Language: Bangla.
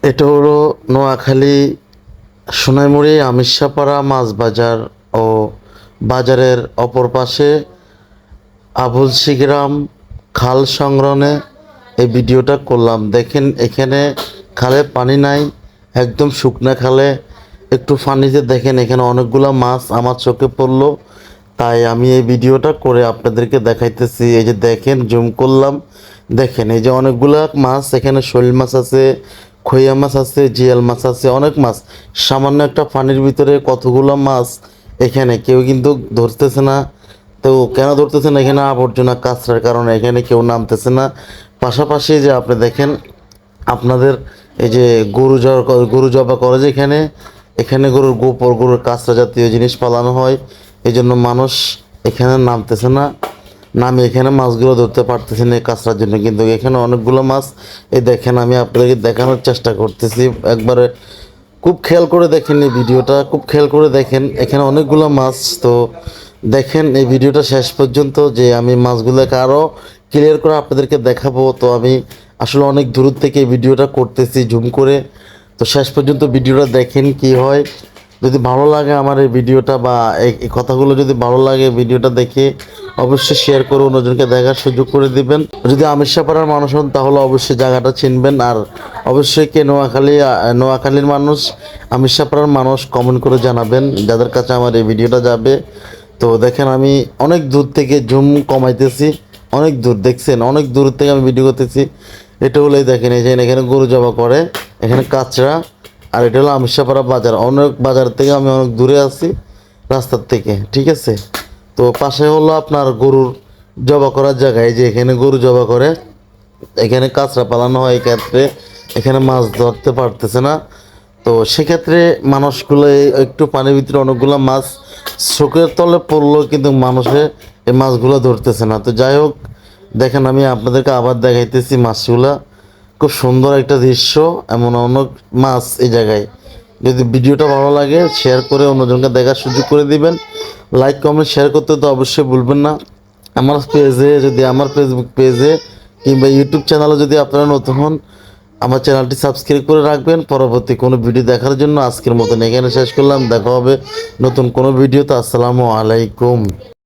এটা হলো নোয়াখালী সোনাইমুড়ি আমিরশাপাড়া মাছ বাজার ও বাজারের অপর পাশে আবুল শিগ্রাম খাল সংলগ্নে এই ভিডিওটা করলাম। দেখেন এখানে খালে পানি নাই, একদম শুকনা খালে একটু পানিতে দেখেন এখানে অনেকগুলা মাছ আমার চোখে পড়লো, তাই আমি এই ভিডিওটা করে আপনাদেরকে দেখাইতেছি। এই যে দেখেন, জুম করলাম, দেখেন এই যে অনেকগুলা মাছ, এখানে শোল মাছ আছে, খইয়া মাছ আছে, জিয়াল মাছ আছে, অনেক মাছ। সামান্য একটা পানির ভিতরে কতগুলো মাছ, এখানে কেউ কিন্তু ধরতেছে না। তো কেন ধরতেছে না? এখানে আবর্জনা কাঁচরার কারণে এখানে কেউ নামতেছে না। পাশাপাশি যে আপনি দেখেন আপনাদের এই যে গরু জবা করে, যে এখানে এখানে গরুর গোবর, গরুর কাঁচরা জাতীয় জিনিস পালানো হয়, এই জন্য মানুষ এখানে নামতেছে না। নামে এখানে মাছগুলো ধরতে পারতেছে না এই কাঁচরার জন্য, কিন্তু এখানে অনেকগুলো মাছ। এই দেখেন, আমি আপনাদেরকে দেখানোর চেষ্টা করতেছি, একবারে খুব খেয়াল করে দেখেন এই ভিডিওটা, খুব খেয়াল করে দেখেন এখানে অনেকগুলো মাছ। তো দেখেন এই ভিডিওটা শেষ পর্যন্ত, যে আমি মাছগুলোকে আরও ক্লিয়ার করে আপনাদেরকে দেখাবো। তো আমি আসলে অনেক দূর থেকে এই ভিডিওটা করতেছি জুম করে। তো শেষ পর্যন্ত ভিডিওটা দেখেন কি হয়। যদি ভালো লাগে আমার এই ভিডিওটা বা এই কথাগুলো যদি ভালো লাগে, ভিডিওটা দেখে অবশ্যই শেয়ার করে অন্যজনকে দেখার সুযোগ করে দিবেন। যদি আমিরশাপাড়ার মানুষ হন তাহলে অবশ্যই জায়গাটা চিনবেন। আর অবশ্যই কে নোয়াখালীর মানুষ, আমিরশাপাড়ার মানুষ কমেন্ট করে জানাবেন যাদের কাছে আমার এই ভিডিওটা যাবে। তো দেখেন আমি অনেক দূর থেকে জুম কমাইতেছি, অনেক দূর দেখছেন, অনেক দূর থেকে আমি ভিডিও করতেছি। এটা হলেই দেখেন এই যে এখানে গরু জবা করে, এখানে কাঁচরা। আর এটা হলো আমিরশাপাড়া বাজার, অনেক বাজার থেকে আমি অনেক দূরে আছি রাস্তার থেকে, ঠিক আছে। তো পাশে হলো আপনার গরুর জবা করার জায়গায়, যে এখানে গরু জবা করে, এখানে কাঁচরা পালানো হয়, এই ক্ষেত্রে এখানে মাছ ধরতে পারতেছে না। তো সেক্ষেত্রে মানুষগুলো একটু পানির ভিতরে অনেকগুলো মাছ চোখের তলে পড়লো, কিন্তু মানুষে এই মাছগুলো ধরতেছে না। তো যাই হোক, দেখেন আমি আপনাদেরকে আবার দেখাইতেছি মাছগুলা, খুব সুন্দর একটা দৃশ্য, এমন অনেক মাছ এই জায়গায়। যদি ভিডিওটা ভালো লাগে শেয়ার করে অন্যজনকে দেখার সুযোগ করে দিবেন। লাইক কমেন্ট শেয়ার করতে তো অবশ্যই ভুলবেন না। আমার পেজে, যদি আমার ফেসবুক পেজে কিংবা ইউটিউব চ্যানেলে যদি আপনারা নতুন হন, আমার চ্যানেলটি সাবস্ক্রাইব করে রাখবেন পরবর্তী কোনো ভিডিও দেখার জন্য। আজকের মতন এখানে শেষ করলাম, দেখা হবে নতুন কোনো ভিডিওতে। আসসালামু আলাইকুম।